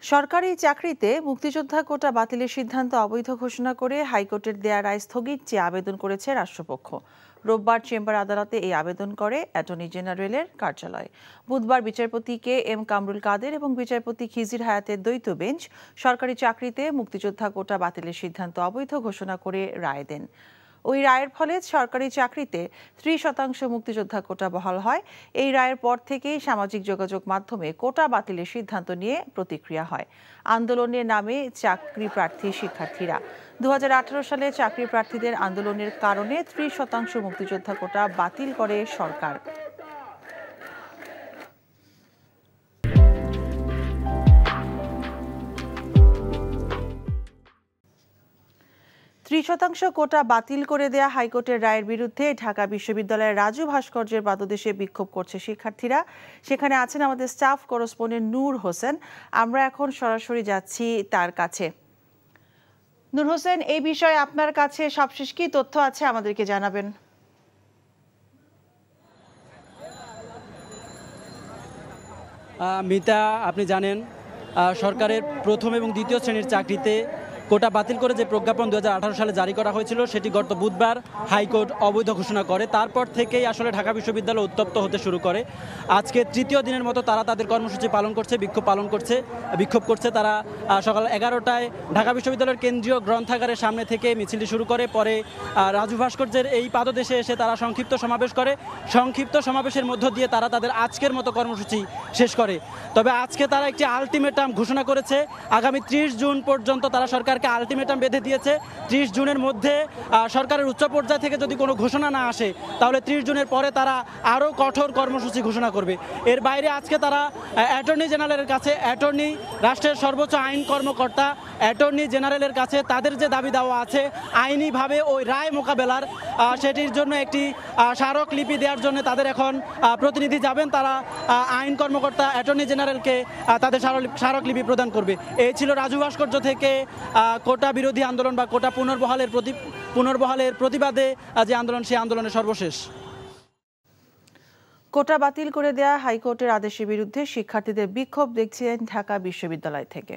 সরকারি চাকরিতে মুক্তিযোদ্ধা কোটা বাতিলের সিদ্ধান্ত অবৈধ ঘোষণা করে হাইকোর্টের দেয়া রায় স্থগিত চেয়ে আবেদন করেছে রাষ্ট্রপক্ষ। রোববার চেম্বার আদালতে এই আবেদন করে অ্যাটর্নি জেনারেলের কার্যালয়। বুধবার বিচারপতি কে এম কামরুল কাদের এবং বিচারপতি খিজির হায়াতের দ্বৈত বেঞ্চ সরকারি চাকরিতে মুক্তিযোদ্ধা কোটা বাতিলের সিদ্ধান্ত অবৈধ ঘোষণা করে রায় দেন। ওই রায়ের ফলে সরকারি চাকরিতে 30% মুক্তিযোদ্ধা কোটা বহাল হয়। এই রায়ের পর থেকেই সামাজিক যোগাযোগ মাধ্যমে কোটা বাতিলের সিদ্ধান্ত নিয়ে প্রতিক্রিয়া হয়। আন্দোলনের নামে চাকরি প্রার্থী শিক্ষার্থীরা 2018 সালে চাকরি প্রার্থীদের আন্দোলনের কারণে 30% মুক্তিযোদ্ধা কোটা বাতিল করে সরকার। 30% কোটা বাতিল করে দেয়া হাইকোর্টের রায়ের বিরুদ্ধে ঢাকা বিশ্ববিদ্যালয়ের রাজু ভাস্কর্যের পাদদেশে বিক্ষোভ করছে শিক্ষার্থীরা। সেখানে আছেন আমাদের স্টাফ করেসপন্ডেন্ট নূর হোসেন। আমরা এখন সরাসরি যাচ্ছি তার কাছে। নূর হোসেন, এই বিষয়ে আপনার কাছে সবশেষ কি তথ্য আছে আমাদেরকে জানাবেন। মিতা, আপনি জানেন সরকারের প্রথম এবং দ্বিতীয় শ্রেণীর চাকরিতে কোটা বাতিল করে যে প্রজ্ঞাপন 2018 সালে জারি করা হয়েছিল সেটি গত বুধবার হাইকোর্ট অবৈধ ঘোষণা করে। তারপর থেকেই আসলে ঢাকা বিশ্ববিদ্যালয় উত্তপ্ত হতে শুরু করে। আজকে তৃতীয় দিনের মতো তারা তাদের কর্মসূচি পালন করছে, বিক্ষোভ করছে। তারা সকাল 11টায় ঢাকা বিশ্ববিদ্যালয়ের কেন্দ্রীয় গ্রন্থাগারের সামনে থেকে মিছিলটি শুরু করে। পরে রাজু ভাস্কর্যের এই পাদদেশে এসে তারা সংক্ষিপ্ত সমাবেশ করে। সংক্ষিপ্ত সমাবেশের মধ্য দিয়ে তারা তাদের আজকের মতো কর্মসূচি শেষ করে। তবে আজকে তারা একটি আলটিমেটাম ঘোষণা করেছে। আগামী 30 জুন পর্যন্ত তারা সরকারকে আলটিমেটাম বেঁধে দিয়েছে। 30 জুনের মধ্যে সরকারের উচ্চ পর্যায় থেকে যদি কোনো ঘোষণা না আসে তাহলে 30 জুনের পরে তারা আরও কঠোর কর্মসূচি ঘোষণা করবে। এর বাইরে আজকে তারা অ্যাটর্নি জেনারেলের কাছে, রাষ্ট্রের সর্বোচ্চ আইন কর্মকর্তা অ্যাটর্নি জেনারেলের কাছে তাদের যে দাবি দেওয়া আছে আইনিভাবে ওই রায় মোকাবেলার, সেটির জন্য একটি স্মারকলিপি দেওয়ার জন্য তাদের এখন প্রতিনিধি যাবেন। তারা আইন কর্মকর্তা অ্যাটর্নি জেনারেলকে তাদের স্মারকলিপি প্রদান করবে। এই ছিল রাজু ভাস্কর্য থেকে কোটা বিরোধী আন্দোলন বা কোটা পুনর্বহালের প্রতিবাদে যে আন্দোলন, সেই আন্দোলনের সর্বশেষ। কোটা বাতিল করে দেয়া হাইকোর্টের আদেশের বিরুদ্ধে শিক্ষার্থীদের বিক্ষোভ দেখছিলেন ঢাকা বিশ্ববিদ্যালয় থেকে।